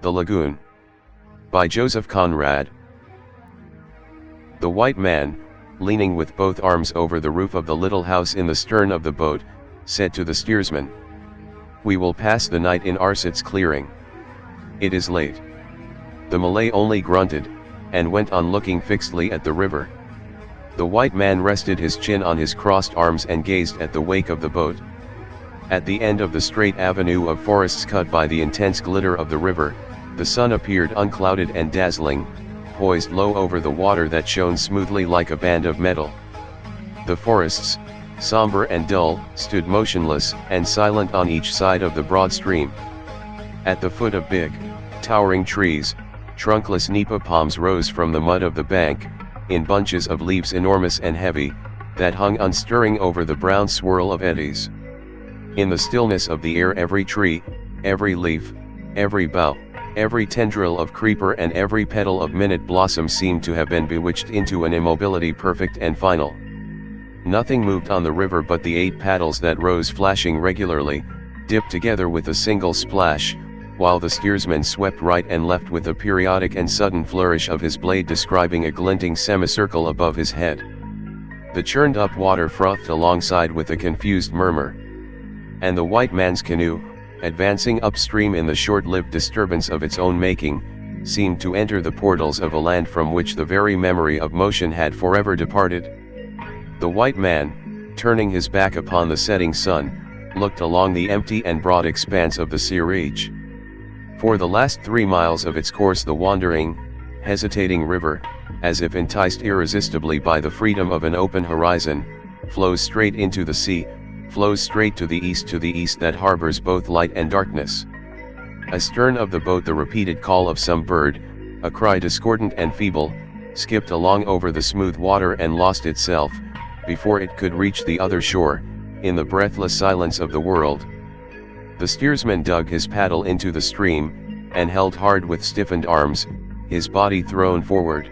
The Lagoon. By Joseph Conrad. The white man, leaning with both arms over the roof of the little house in the stern of the boat, said to the steersman, "We will pass the night in Arsat's clearing. It is late." The Malay only grunted, and went on looking fixedly at the river. The white man rested his chin on his crossed arms and gazed at the wake of the boat. At the end of the straight avenue of forests cut by the intense glitter of the river, the sun appeared unclouded and dazzling, poised low over the water that shone smoothly like a band of metal. The forests, somber and dull, stood motionless and silent on each side of the broad stream. At the foot of big, towering trees, trunkless nipa palms rose from the mud of the bank, in bunches of leaves enormous and heavy, that hung unstirring over the brown swirl of eddies. In the stillness of the air every tree, every leaf, every bough, every tendril of creeper and every petal of minute blossom seemed to have been bewitched into an immobility perfect and final. Nothing moved on the river but the 8 paddles that rose flashing regularly, dipped together with a single splash, while the steersman swept right and left with a periodic and sudden flourish of his blade describing a glinting semicircle above his head. The churned up water frothed alongside with a confused murmur. And the white man's canoe, advancing upstream in the short-lived disturbance of its own making, seemed to enter the portals of a land from which the very memory of motion had forever departed. The white man, turning his back upon the setting sun, looked along the empty and broad expanse of the sea reach. For the last 3 miles of its course the wandering, hesitating river, as if enticed irresistibly by the freedom of an open horizon, flows straight into the sea, flows straight to the east that harbors both light and darkness. Astern of the boat the repeated call of some bird, a cry discordant and feeble, skipped along over the smooth water and lost itself, before it could reach the other shore, in the breathless silence of the world. The steersman dug his paddle into the stream, and held hard with stiffened arms, his body thrown forward.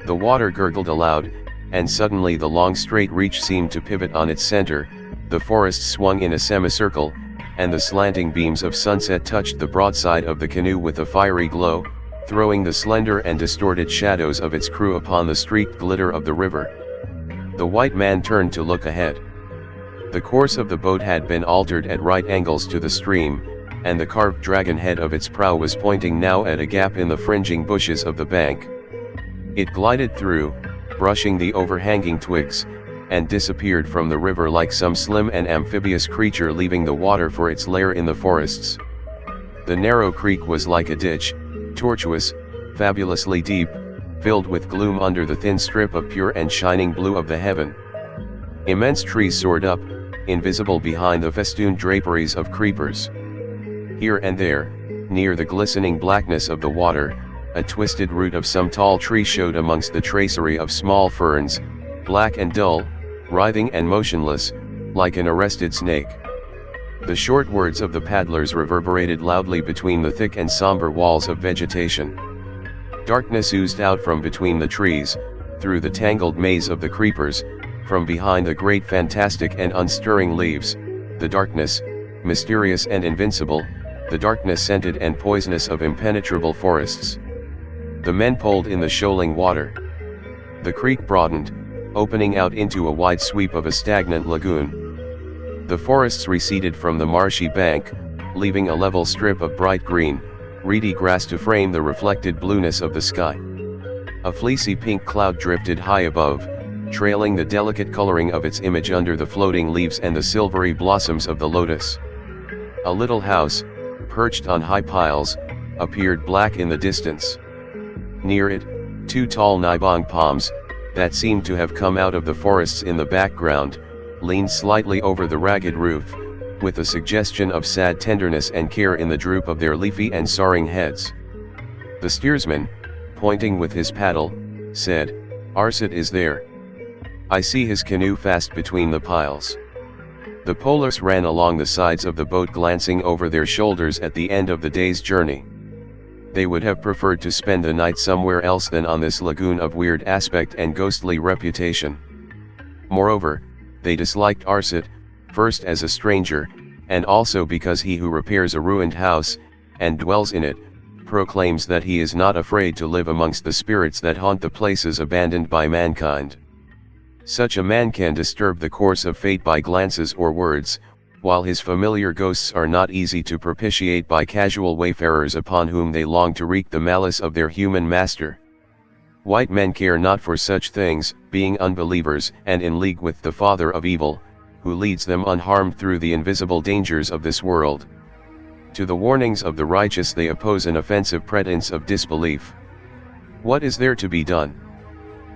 The water gurgled aloud, and suddenly the long straight reach seemed to pivot on its center, the forest swung in a semicircle, and the slanting beams of sunset touched the broadside of the canoe with a fiery glow, throwing the slender and distorted shadows of its crew upon the streaked glitter of the river. The white man turned to look ahead. The course of the boat had been altered at right angles to the stream, and the carved dragon head of its prow was pointing now at a gap in the fringing bushes of the bank. It glided through, brushing the overhanging twigs, and disappeared from the river like some slim and amphibious creature leaving the water for its lair in the forests. The narrow creek was like a ditch, tortuous, fabulously deep, filled with gloom under the thin strip of pure and shining blue of the heaven. Immense trees soared up, invisible behind the festooned draperies of creepers. Here and there, near the glistening blackness of the water, a twisted root of some tall tree showed amongst the tracery of small ferns, black and dull, writhing and motionless, like an arrested snake. The short words of the paddlers reverberated loudly between the thick and somber walls of vegetation. Darkness oozed out from between the trees, through the tangled maze of the creepers, from behind the great fantastic and unstirring leaves, the darkness, mysterious and invincible, the darkness scented and poisonous of impenetrable forests. The men poled in the shoaling water. The creek broadened, opening out into a wide sweep of a stagnant lagoon. The forests receded from the marshy bank, leaving a level strip of bright green, reedy grass to frame the reflected blueness of the sky. A fleecy pink cloud drifted high above, trailing the delicate coloring of its image under the floating leaves and the silvery blossoms of the lotus. A little house, perched on high piles, appeared black in the distance. Near it, 2 tall nibong palms, that seemed to have come out of the forests in the background, leaned slightly over the ragged roof, with a suggestion of sad tenderness and care in the droop of their leafy and soaring heads. The steersman, pointing with his paddle, said, "Arsat is there. I see his canoe fast between the piles." The polers ran along the sides of the boat glancing over their shoulders at the end of the day's journey. They would have preferred to spend the night somewhere else than on this lagoon of weird aspect and ghostly reputation. Moreover, they disliked Arsat, first as a stranger, and also because he who repairs a ruined house, and dwells in it, proclaims that he is not afraid to live amongst the spirits that haunt the places abandoned by mankind. Such a man can disturb the course of fate by glances or words, while his familiar ghosts are not easy to propitiate by casual wayfarers upon whom they long to wreak the malice of their human master. White men care not for such things, being unbelievers and in league with the father of evil, who leads them unharmed through the invisible dangers of this world. To the warnings of the righteous they oppose an offensive pretense of disbelief. What is there to be done?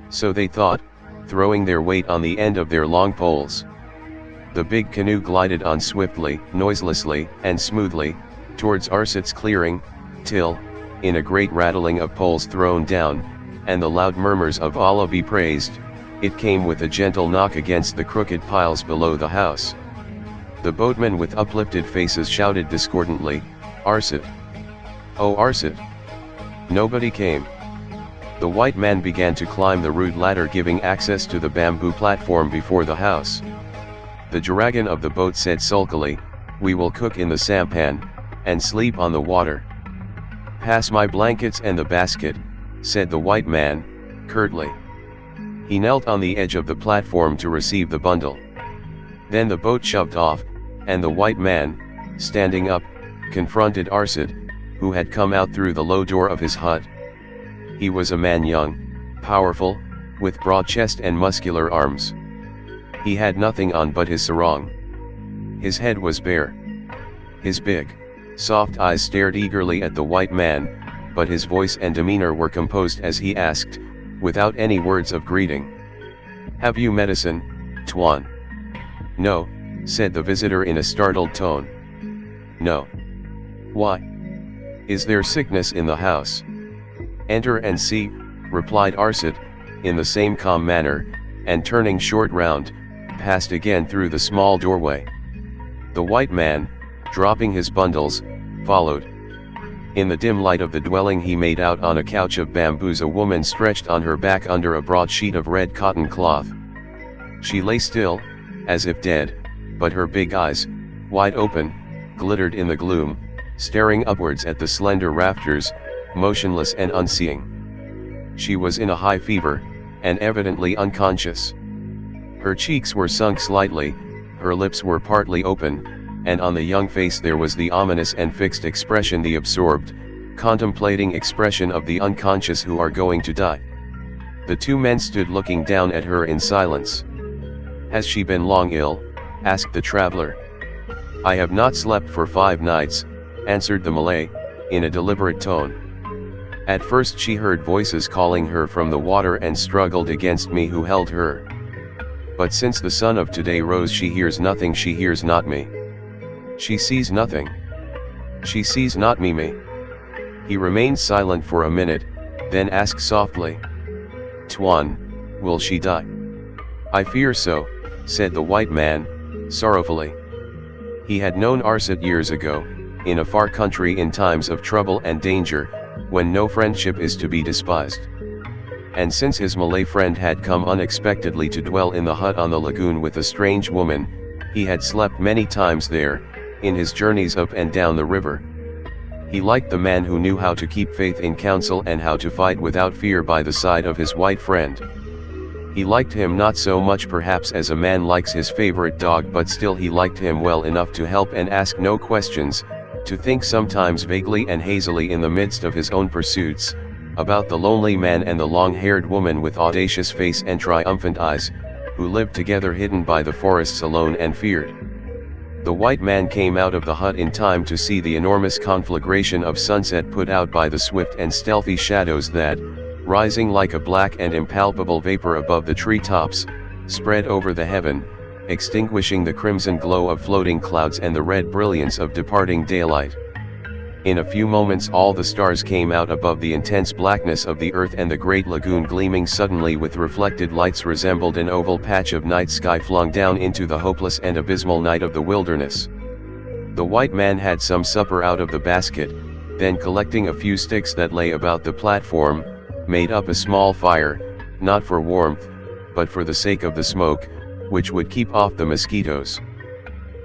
So they thought, throwing their weight on the end of their long poles. The big canoe glided on swiftly, noiselessly, and smoothly, towards Arsat's clearing, till, in a great rattling of poles thrown down, and the loud murmurs of Allah be praised, it came with a gentle knock against the crooked piles below the house. The boatmen with uplifted faces shouted discordantly, "Arsat! Oh Arsat!" Nobody came. The white man began to climb the rude ladder giving access to the bamboo platform before the house. The dragon of the boat said sulkily, "We will cook in the sampan, and sleep on the water." "Pass my blankets and the basket," said the white man, curtly. He knelt on the edge of the platform to receive the bundle. Then the boat shoved off, and the white man, standing up, confronted Arsat, who had come out through the low door of his hut. He was a man young, powerful, with broad chest and muscular arms. He had nothing on but his sarong. His head was bare. His big, soft eyes stared eagerly at the white man, but his voice and demeanor were composed as he asked, without any words of greeting, "Have you medicine, Tuan?" "No," said the visitor in a startled tone. "No. Why? Is there sickness in the house?" "Enter and see," replied Arsat, in the same calm manner, and turning short round, passed again through the small doorway. The white man, dropping his bundles, followed. In the dim light of the dwelling he made out on a couch of bamboos a woman stretched on her back under a broad sheet of red cotton cloth. She lay still, as if dead, but her big eyes, wide open, glittered in the gloom, staring upwards at the slender rafters, motionless and unseeing. She was in a high fever, and evidently unconscious. Her cheeks were sunk slightly, her lips were partly open, and on the young face there was the ominous and fixed expression, the absorbed, contemplating expression of the unconscious who are going to die. The two men stood looking down at her in silence. "Has she been long ill?" asked the traveler. "I have not slept for 5 nights, answered the Malay, in a deliberate tone. "At first she heard voices calling her from the water and struggled against me who held her. But since the sun of today rose she hears nothing, she hears not me. She sees nothing. She sees not me. He remained silent for a minute, then asked softly, "Tuan, will she die?" "I fear so," said the white man, sorrowfully. He had known Arsat years ago, in a far country in times of trouble and danger, when no friendship is to be despised. And since his Malay friend had come unexpectedly to dwell in the hut on the lagoon with a strange woman, he had slept many times there, in his journeys up and down the river. He liked the man who knew how to keep faith in council and how to fight without fear by the side of his white friend. He liked him not so much perhaps as a man likes his favorite dog, but still he liked him well enough to help and ask no questions, to think sometimes vaguely and hazily in the midst of his own pursuits, about the lonely man and the long-haired woman with audacious face and triumphant eyes, who lived together hidden by the forests alone and feared. The white man came out of the hut in time to see the enormous conflagration of sunset put out by the swift and stealthy shadows that, rising like a black and impalpable vapor above the treetops, spread over the heaven, extinguishing the crimson glow of floating clouds and the red brilliance of departing daylight. In a few moments all the stars came out above the intense blackness of the earth, and the great lagoon, gleaming suddenly with reflected lights, resembled an oval patch of night sky flung down into the hopeless and abysmal night of the wilderness. The white man had some supper out of the basket, then collecting a few sticks that lay about the platform, made up a small fire, not for warmth, but for the sake of the smoke, which would keep off the mosquitoes.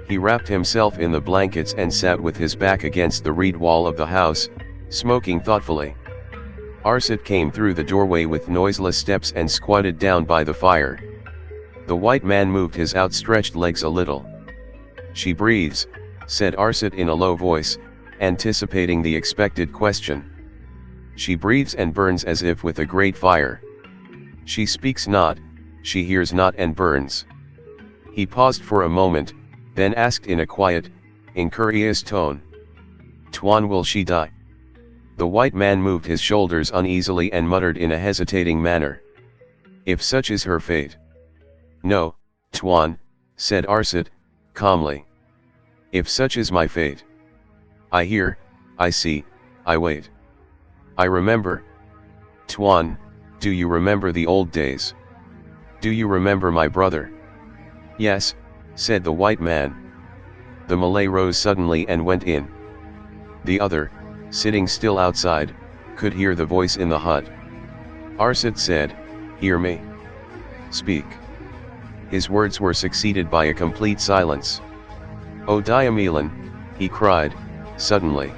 He wrapped himself in the blankets and sat with his back against the reed wall of the house, smoking thoughtfully. Arsat came through the doorway with noiseless steps and squatted down by the fire. The white man moved his outstretched legs a little. "She breathes," said Arsat in a low voice, anticipating the expected question. "She breathes and burns as if with a great fire. She speaks not, she hears not and burns." He paused for a moment, then asked in a quiet, incurious tone, "Tuan, will she die?" The white man moved his shoulders uneasily and muttered in a hesitating manner, "If such is her fate." "No, Tuan," said Arsat, calmly. "If such is my fate. I hear, I see, I wait. I remember. Tuan, do you remember the old days? Do you remember my brother?" "Yes," said the white man. The Malay rose suddenly and went in. The other, sitting still outside, could hear the voice in the hut. Arsat said, "Hear me. Speak." His words were succeeded by a complete silence. "O Diamilan," he cried, suddenly.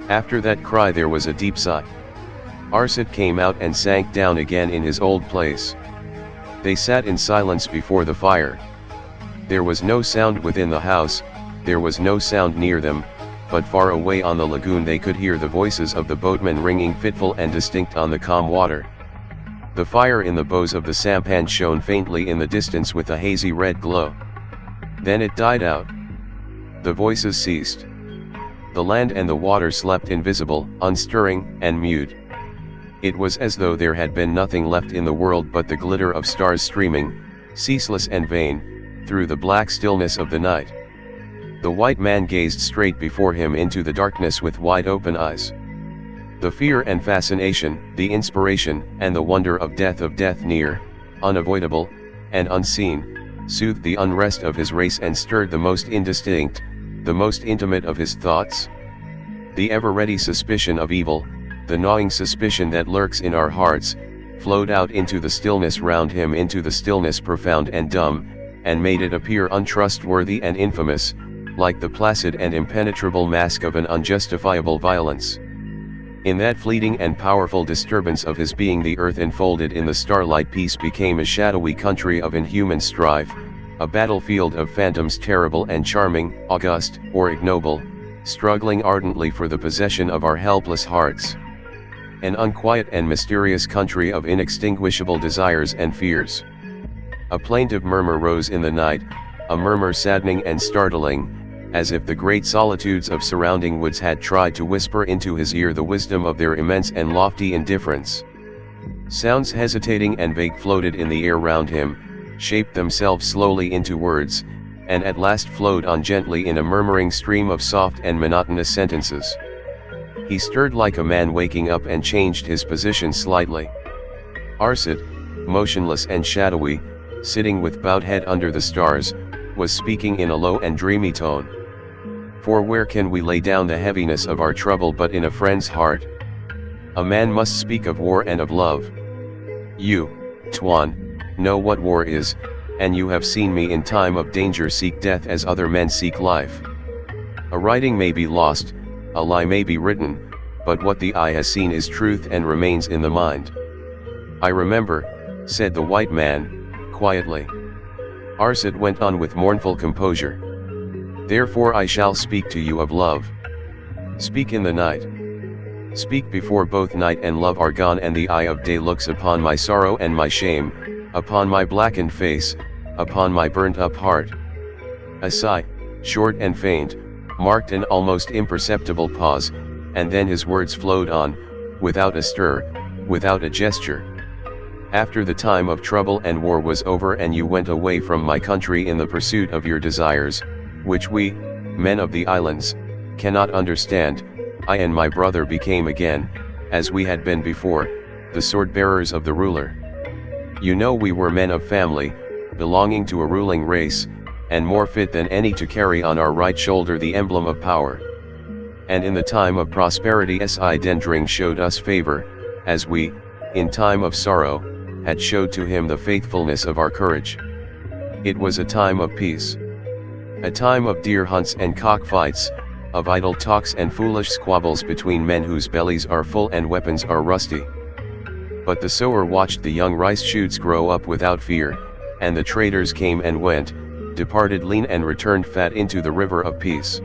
After that cry there was a deep sigh. Arsat came out and sank down again in his old place. They sat in silence before the fire. There was no sound within the house, there was no sound near them, but far away on the lagoon they could hear the voices of the boatmen ringing fitful and distinct on the calm water. The fire in the bows of the sampan shone faintly in the distance with a hazy red glow. Then it died out. The voices ceased. The land and the water slept invisible, unstirring, and mute. It was as though there had been nothing left in the world but the glitter of stars streaming, ceaseless and vain, through the black stillness of the night. The white man gazed straight before him into the darkness with wide open eyes. The fear and fascination, the inspiration, and the wonder of death near, unavoidable, and unseen, soothed the unrest of his race and stirred the most indistinct, the most intimate of his thoughts. The ever-ready suspicion of evil, the gnawing suspicion that lurks in our hearts, flowed out into the stillness round him, into the stillness profound and dumb, and made it appear untrustworthy and infamous, like the placid and impenetrable mask of an unjustifiable violence. In that fleeting and powerful disturbance of his being, the earth enfolded in the starlight peace became a shadowy country of inhuman strife, a battlefield of phantoms terrible and charming, august or ignoble, struggling ardently for the possession of our helpless hearts. An unquiet and mysterious country of inextinguishable desires and fears. A plaintive murmur rose in the night, a murmur saddening and startling, as if the great solitudes of surrounding woods had tried to whisper into his ear the wisdom of their immense and lofty indifference. Sounds hesitating and vague floated in the air round him, shaped themselves slowly into words, and at last flowed on gently in a murmuring stream of soft and monotonous sentences. He stirred like a man waking up and changed his position slightly. Arsat, motionless and shadowy, sitting with bowed head under the stars, was speaking in a low and dreamy tone. "For where can we lay down the heaviness of our trouble but in a friend's heart? A man must speak of war and of love. You, Tuan, know what war is, and you have seen me in time of danger seek death as other men seek life. A writing may be lost, a lie may be written, but what the eye has seen is truth and remains in the mind." "I remember," said the white man, quietly. Arsat went on with mournful composure. "Therefore I shall speak to you of love. Speak in the night. Speak before both night and love are gone and the eye of day looks upon my sorrow and my shame, upon my blackened face, upon my burnt-up heart." A sigh, short and faint, marked an almost imperceptible pause, and then his words flowed on, without a stir, without a gesture. "After the time of trouble and war was over and you went away from my country in the pursuit of your desires, which we, men of the islands, cannot understand, I and my brother became again, as we had been before, the sword-bearers of the ruler. You know we were men of family, belonging to a ruling race, and more fit than any to carry on our right shoulder the emblem of power. And in the time of prosperity Si Dendring showed us favor, as we, in time of sorrow, had showed to him the faithfulness of our courage. It was a time of peace. A time of deer hunts and cockfights, of idle talks and foolish squabbles between men whose bellies are full and weapons are rusty. But the sower watched the young rice shoots grow up without fear, and the traders came and went, departed lean and returned fat into the river of peace.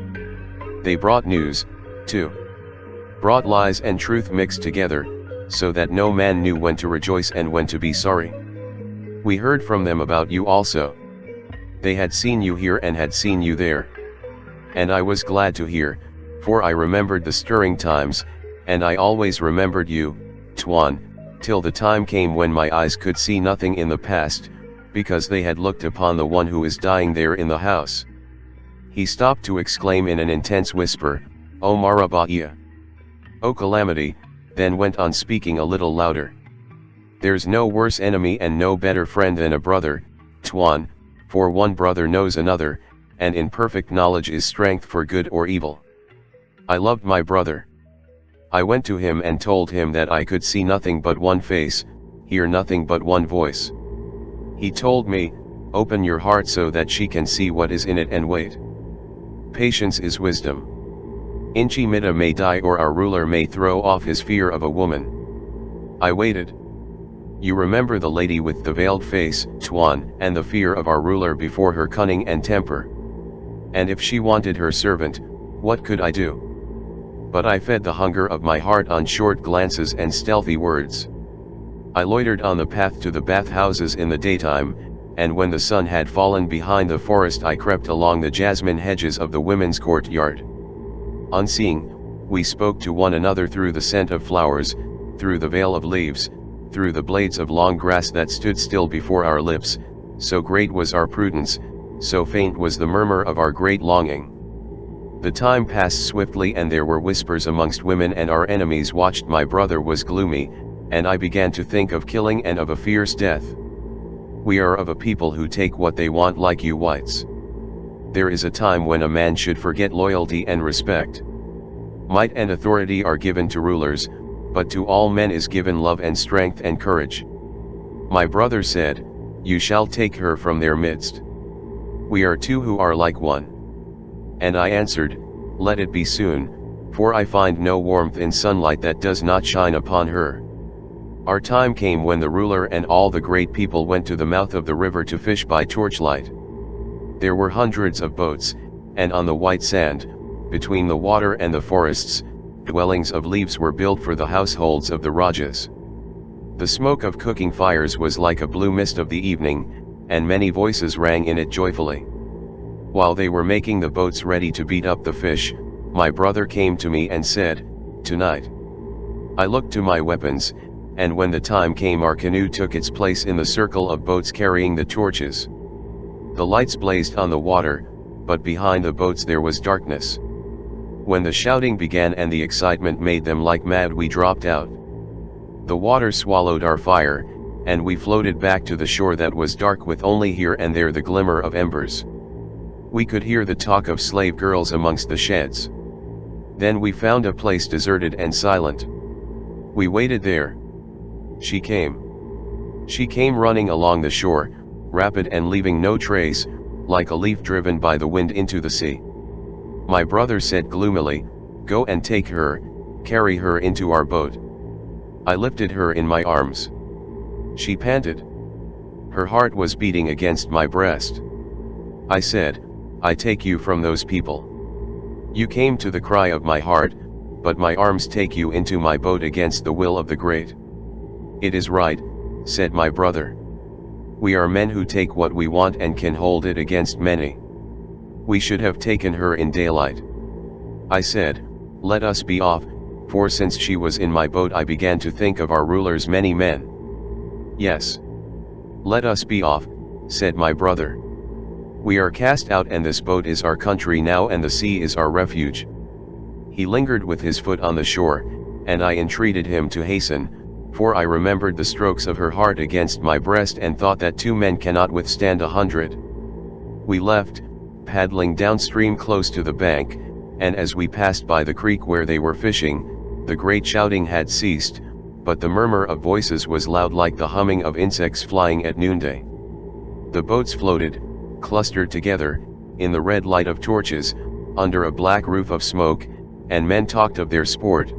They brought news, too. Brought lies and truth mixed together, so that no man knew when to rejoice and when to be sorry. We heard from them about you also. They had seen you here and had seen you there. And I was glad to hear, for I remembered the stirring times, and I always remembered you, Tuan, till the time came when my eyes could see nothing in the past, because they had looked upon the one who is dying there in the house. He stopped to exclaim in an intense whisper, O Marabahia! O calamity, then went on speaking a little louder. There's no worse enemy and no better friend than a brother, Tuan, for one brother knows another, and in perfect knowledge is strength for good or evil. I loved my brother. I went to him and told him that I could see nothing but one face, hear nothing but one voice. He told me, open your heart so that she can see what is in it and wait. Patience is wisdom. Inchi Mida may die or our ruler may throw off his fear of a woman. I waited. You remember the lady with the veiled face, Tuan, and the fear of our ruler before her cunning and temper. And if she wanted her servant, what could I do? But I fed the hunger of my heart on short glances and stealthy words. I loitered on the path to the bathhouses in the daytime, and when the sun had fallen behind the forest I crept along the jasmine hedges of the women's courtyard. Unseeing, we spoke to one another through the scent of flowers, through the veil of leaves, through the blades of long grass that stood still before our lips, so great was our prudence, so faint was the murmur of our great longing. The time passed swiftly and there were whispers amongst women and our enemies watched. My brother was gloomy, and I began to think of killing and of a fierce death. We are of a people who take what they want like you whites. There is a time when a man should forget loyalty and respect. Might and authority are given to rulers, but to all men is given love and strength and courage. My brother said, you shall take her from their midst. We are two who are like one. And I answered, let it be soon, for I find no warmth in sunlight that does not shine upon her. Our time came when the ruler and all the great people went to the mouth of the river to fish by torchlight. There were hundreds of boats, and on the white sand, between the water and the forests, dwellings of leaves were built for the households of the Rajas. The smoke of cooking fires was like a blue mist of the evening, and many voices rang in it joyfully. While they were making the boats ready to beat up the fish, my brother came to me and said, tonight. I looked to my weapons, and when the time came our canoe took its place in the circle of boats carrying the torches. The lights blazed on the water, but behind the boats there was darkness. When the shouting began and the excitement made them like mad we dropped out. The water swallowed our fire, and we floated back to the shore that was dark with only here and there the glimmer of embers. We could hear the talk of slave girls amongst the sheds. Then we found a place deserted and silent. We waited there. She came. She came running along the shore, rapid and leaving no trace, like a leaf driven by the wind into the sea. My brother said gloomily, go and take her, carry her into our boat. I lifted her in my arms. She panted. Her heart was beating against my breast. I said, I take you from those people. You came to the cry of my heart, but my arms take you into my boat against the will of the great. It is right, said my brother. We are men who take what we want and can hold it against many. We should have taken her in daylight. I said, let us be off, for since she was in my boat I began to think of our ruler's many men. Yes. Let us be off, said my brother. We are cast out and this boat is our country now and the sea is our refuge. He lingered with his foot on the shore, and I entreated him to hasten, for I remembered the strokes of her heart against my breast and thought that 2 men cannot withstand 100. We left, paddling downstream close to the bank, and as we passed by the creek where they were fishing, the great shouting had ceased, but the murmur of voices was loud like the humming of insects flying at noonday. The boats floated, clustered together, in the red light of torches, under a black roof of smoke, and men talked of their sport.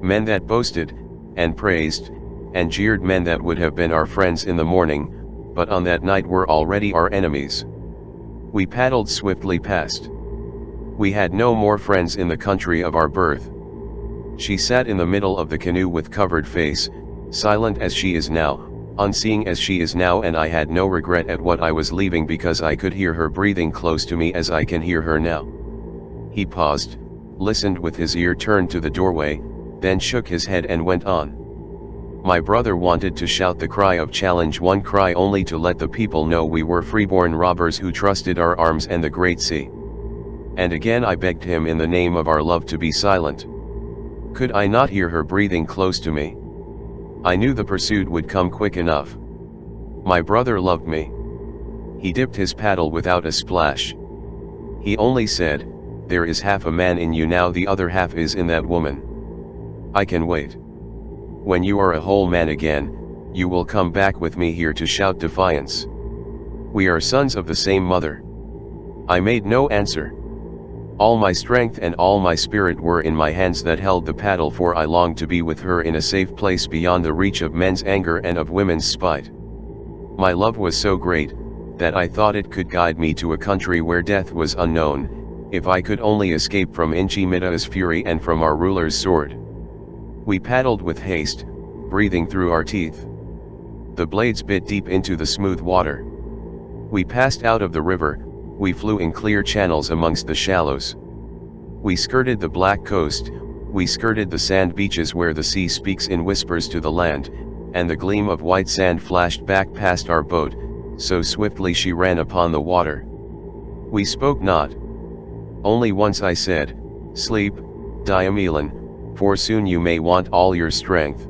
Men that boasted, and praised, and jeered men that would have been our friends in the morning, but on that night were already our enemies. We paddled swiftly past. We had no more friends in the country of our birth. She sat in the middle of the canoe with covered face, silent as she is now, unseeing as she is now, and I had no regret at what I was leaving because I could hear her breathing close to me as I can hear her now. He paused, listened with his ear turned to the doorway, then shook his head and went on. My brother wanted to shout the cry of challenge, one cry only, to let the people know we were freeborn robbers who trusted our arms and the great sea. And again I begged him in the name of our love to be silent. Could I not hear her breathing close to me? I knew the pursuit would come quick enough. My brother loved me. He dipped his paddle without a splash. He only said, "There is half a man in you now, the other half is in that woman. I can wait. When you are a whole man again, you will come back with me here to shout defiance. We are sons of the same mother." I made no answer. All my strength and all my spirit were in my hands that held the paddle, for I longed to be with her in a safe place beyond the reach of men's anger and of women's spite. My love was so great, that I thought it could guide me to a country where death was unknown, if I could only escape from Inchi-Mida's fury and from our ruler's sword. We paddled with haste, breathing through our teeth. The blades bit deep into the smooth water. We passed out of the river. We flew in clear channels amongst the shallows. We skirted the black coast, we skirted the sand beaches where the sea speaks in whispers to the land, and the gleam of white sand flashed back past our boat, so swiftly she ran upon the water. We spoke not. Only once I said, "Sleep, Diamelan, for soon you may want all your strength."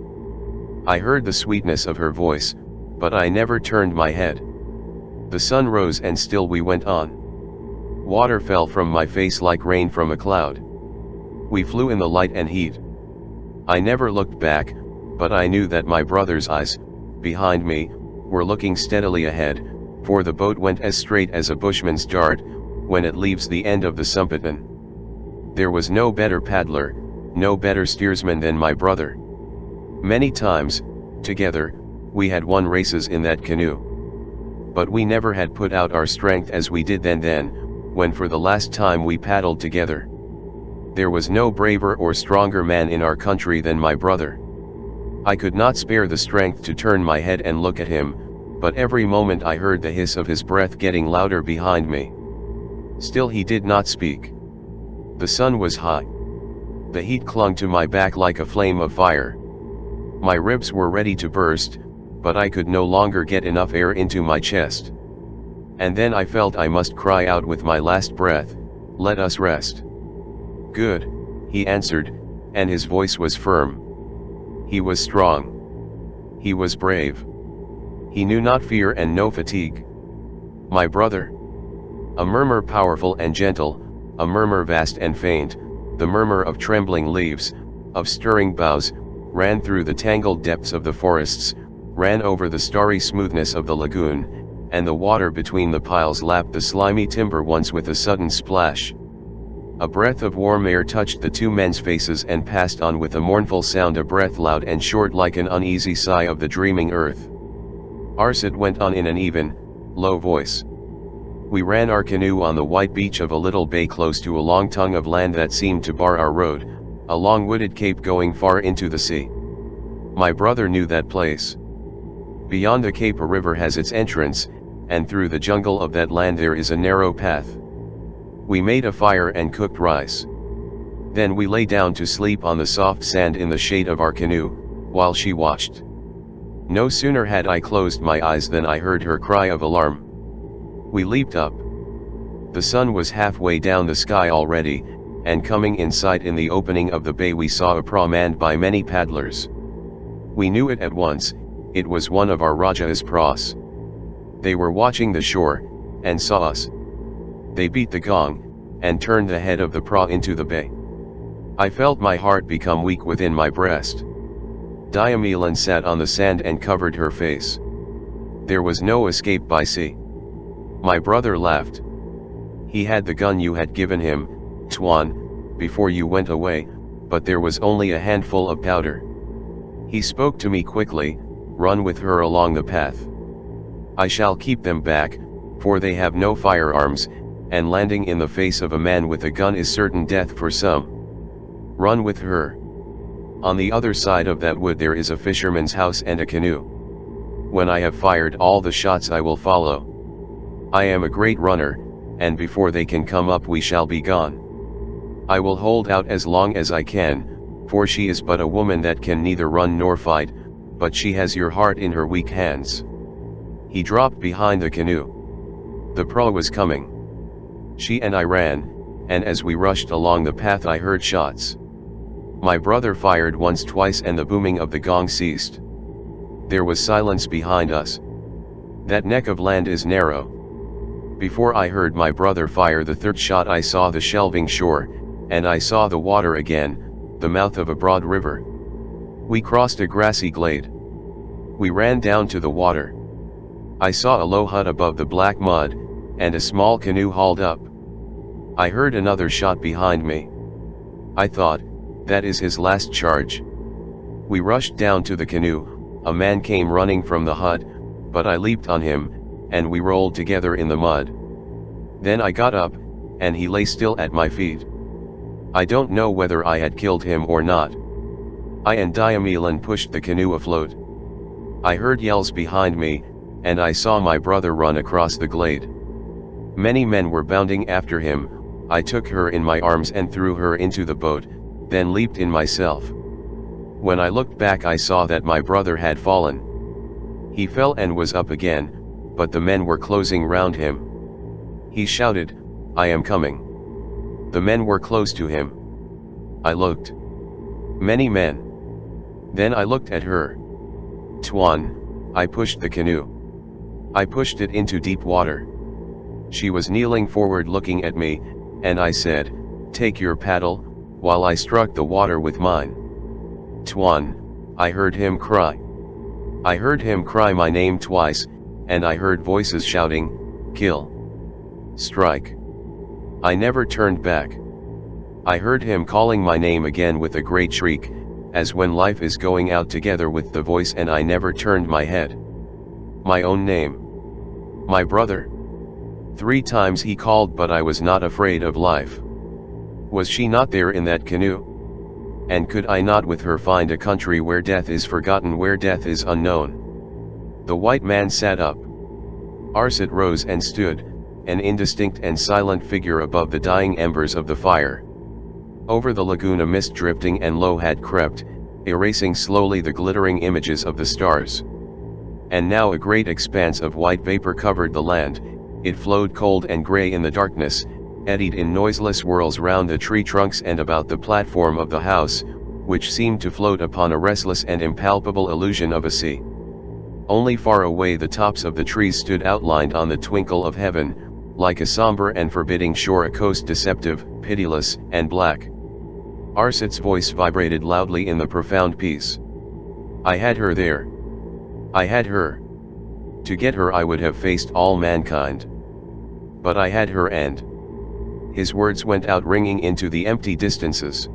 I heard the sweetness of her voice, but I never turned my head. The sun rose and still we went on. Water fell from my face like rain from a cloud. We flew in the light and heat. I never looked back, but I knew that my brother's eyes, behind me, were looking steadily ahead, for the boat went as straight as a bushman's dart, when it leaves the end of the Sumpatan. There was no better paddler, no better steersman than my brother. Many times, together, we had won races in that canoe. But we never had put out our strength as we did then, when for the last time we paddled together. There was no braver or stronger man in our country than my brother. I could not spare the strength to turn my head and look at him, but every moment I heard the hiss of his breath getting louder behind me. Still he did not speak. The sun was high. The heat clung to my back like a flame of fire. My ribs were ready to burst, but I could no longer get enough air into my chest. And then I felt I must cry out with my last breath, "Let us rest." "Good," he answered, and his voice was firm. He was strong. He was brave. He knew not fear and no fatigue. My brother. A murmur powerful and gentle, a murmur vast and faint, the murmur of trembling leaves, of stirring boughs, ran through the tangled depths of the forests, ran over the starry smoothness of the lagoon, and the water between the piles lapped the slimy timber once with a sudden splash. A breath of warm air touched the two men's faces and passed on with a mournful sound, a breath loud and short like an uneasy sigh of the dreaming earth. Arsat went on in an even, low voice. We ran our canoe on the white beach of a little bay close to a long tongue of land that seemed to bar our road, a long wooded cape going far into the sea. My brother knew that place. Beyond the cape a river has its entrance, and through the jungle of that land there is a narrow path. We made a fire and cooked rice. Then we lay down to sleep on the soft sand in the shade of our canoe, while she watched. No sooner had I closed my eyes than I heard her cry of alarm. We leaped up. The sun was halfway down the sky already, and coming in sight in the opening of the bay we saw a praw manned by many paddlers. We knew it at once, it was one of our Raja's praws. They were watching the shore, and saw us. They beat the gong, and turned the head of the praw into the bay. I felt my heart become weak within my breast. Diamelan sat on the sand and covered her face. There was no escape by sea. My brother laughed. He had the gun you had given him, Tuan, before you went away, but there was only a handful of powder. He spoke to me quickly, run with her along the path. I shall keep them back, for they have no firearms, and landing in the face of a man with a gun is certain death for some. Run with her. On the other side of that wood there is a fisherman's house and a canoe. When I have fired all the shots I will follow. I am a great runner, and before they can come up we shall be gone. I will hold out as long as I can, for she is but a woman that can neither run nor fight, but she has your heart in her weak hands. He dropped behind the canoe. The proa was coming. She and I ran, and as we rushed along the path I heard shots. My brother fired once, twice, and the booming of the gong ceased. There was silence behind us. That neck of land is narrow. Before I heard my brother fire the third shot I saw the shelving shore, and I saw the water again, the mouth of a broad river. We crossed a grassy glade. We ran down to the water. I saw a low hut above the black mud, and a small canoe hauled up. I heard another shot behind me. I thought, that is his last charge. We rushed down to the canoe. A man came running from the hut, but I leaped on him, and we rolled together in the mud. Then I got up, and he lay still at my feet. I don't know whether I had killed him or not. I and Diamelan pushed the canoe afloat. I heard yells behind me, and I saw my brother run across the glade. Many men were bounding after him. I took her in my arms and threw her into the boat, then leaped in myself. When I looked back I saw that my brother had fallen. He fell and was up again, but the men were closing round him. He shouted, "I am coming." The men were close to him. I looked. Many men. Then I looked at her. Tuan, I pushed the canoe. I pushed it into deep water. She was kneeling forward looking at me, and I said, "Take your paddle," while I struck the water with mine. Tuan, I heard him cry. I heard him cry my name twice, and I heard voices shouting, "Kill! Strike!" I never turned back. I heard him calling my name again with a great shriek, as when life is going out together with the voice, and I never turned my head. My own name. My brother. 3 times he called, but I was not afraid of life. Was she not there in that canoe? And could I not with her find a country where death is forgotten, where death is unknown? The white man sat up. Arsat rose and stood, an indistinct and silent figure above the dying embers of the fire. Over the lagoon a mist drifting and low had crept, erasing slowly the glittering images of the stars. And now a great expanse of white vapor covered the land. It flowed cold and grey in the darkness, eddied in noiseless whirls round the tree trunks and about the platform of the house, which seemed to float upon a restless and impalpable illusion of a sea. Only far away the tops of the trees stood outlined on the twinkle of heaven, like a somber and forbidding shore, a coast deceptive, pitiless, and black. Arsat's voice vibrated loudly in the profound peace. I had her there. I had her. To get her I would have faced all mankind. But I had her, and... His words went out ringing into the empty distances.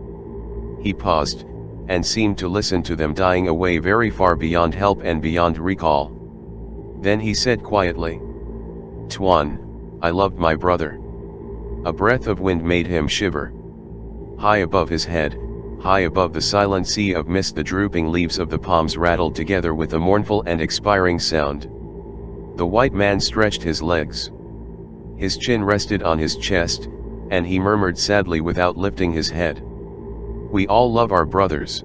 He paused, and seemed to listen to them dying away very far beyond help and beyond recall. Then he said quietly, "Tuan, I loved my brother." A breath of wind made him shiver. High above his head, high above the silent sea of mist, the drooping leaves of the palms rattled together with a mournful and expiring sound. The white man stretched his legs. His chin rested on his chest, and he murmured sadly without lifting his head, "We all love our brothers."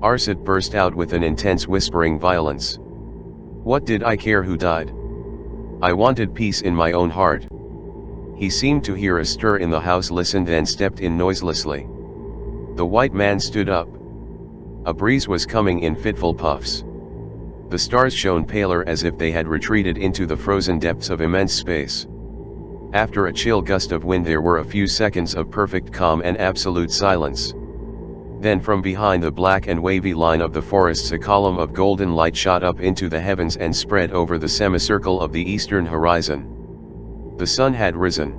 Arsat burst out with an intense whispering violence. What did I care who died? I wanted peace in my own heart. He seemed to hear a stir in the house, listened, and stepped in noiselessly. The white man stood up. A breeze was coming in fitful puffs. The stars shone paler as if they had retreated into the frozen depths of immense space. After a chill gust of wind there were a few seconds of perfect calm and absolute silence. Then from behind the black and wavy line of the forests a column of golden light shot up into the heavens and spread over the semicircle of the eastern horizon. The sun had risen.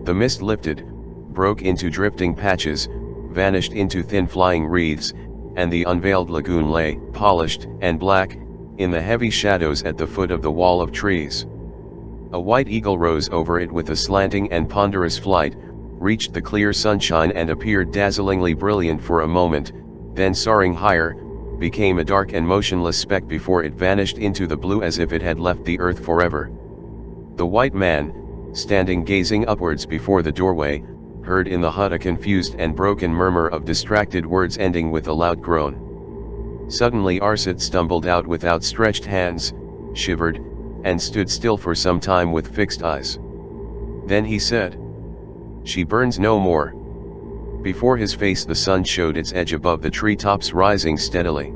The mist lifted, broke into drifting patches, vanished into thin flying wreaths, and the unveiled lagoon lay, polished and black, in the heavy shadows at the foot of the wall of trees. A white eagle rose over it with a slanting and ponderous flight, reached the clear sunshine and appeared dazzlingly brilliant for a moment, then soaring higher, became a dark and motionless speck before it vanished into the blue as if it had left the earth forever. The white man, standing gazing upwards before the doorway, heard in the hut a confused and broken murmur of distracted words ending with a loud groan. Suddenly Arsat stumbled out with outstretched hands, shivered, and stood still for some time with fixed eyes. Then he said, "She burns no more." Before his face the sun showed its edge above the treetops, rising steadily.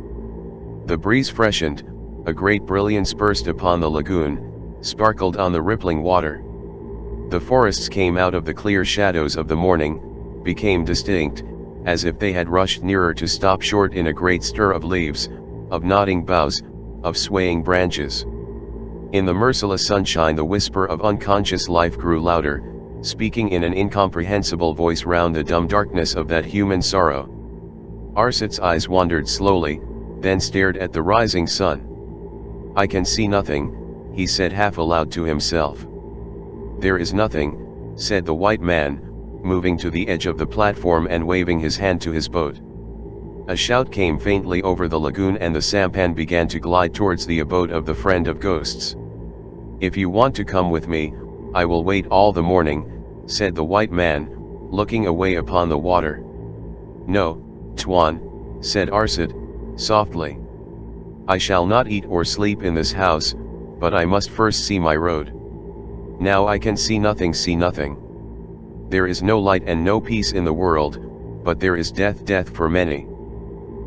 The breeze freshened, a great brilliance burst upon the lagoon, sparkled on the rippling water. The forests came out of the clear shadows of the morning, became distinct, as if they had rushed nearer to stop short in a great stir of leaves, of nodding boughs, of swaying branches. In the merciless sunshine the whisper of unconscious life grew louder, speaking in an incomprehensible voice round the dumb darkness of that human sorrow. Arsat's eyes wandered slowly, then stared at the rising sun. "I can see nothing," he said half aloud to himself. "There is nothing," said the white man, moving to the edge of the platform and waving his hand to his boat. A shout came faintly over the lagoon and the sampan began to glide towards the abode of the friend of ghosts. "If you want to come with me, I will wait all the morning," said the white man, looking away upon the water. "No, Tuan," said Arsat, softly. "I shall not eat or sleep in this house, but I must first see my road. Now I can see nothing, see nothing. There is no light and no peace in the world, but there is death, death for many.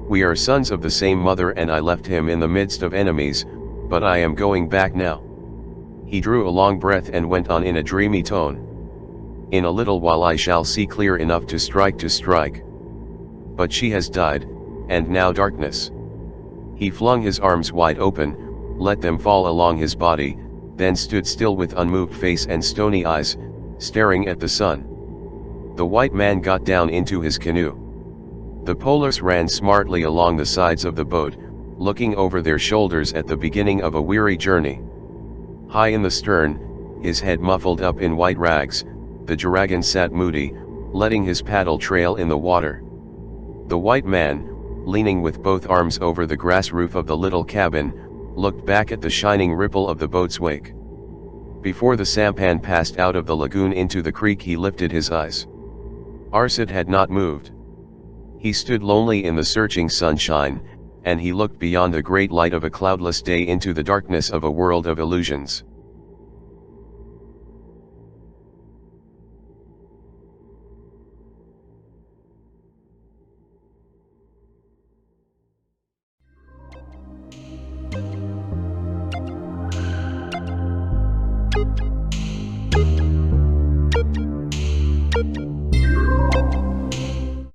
We are sons of the same mother and I left him in the midst of enemies, but I am going back now." He drew a long breath and went on in a dreamy tone. "In a little while I shall see clear enough to strike. But she has died, and now darkness." He flung his arms wide open, let them fall along his body, then stood still with unmoved face and stony eyes, staring at the sun. The white man got down into his canoe. The polars ran smartly along the sides of the boat, looking over their shoulders at the beginning of a weary journey. High in the stern, his head muffled up in white rags, the dragon sat moody, letting his paddle trail in the water. The white man, leaning with both arms over the grass roof of the little cabin, looked back at the shining ripple of the boat's wake. Before the sampan passed out of the lagoon into the creek he lifted his eyes. Arsat had not moved. He stood lonely in the searching sunshine, and he looked beyond the great light of a cloudless day into the darkness of a world of illusions.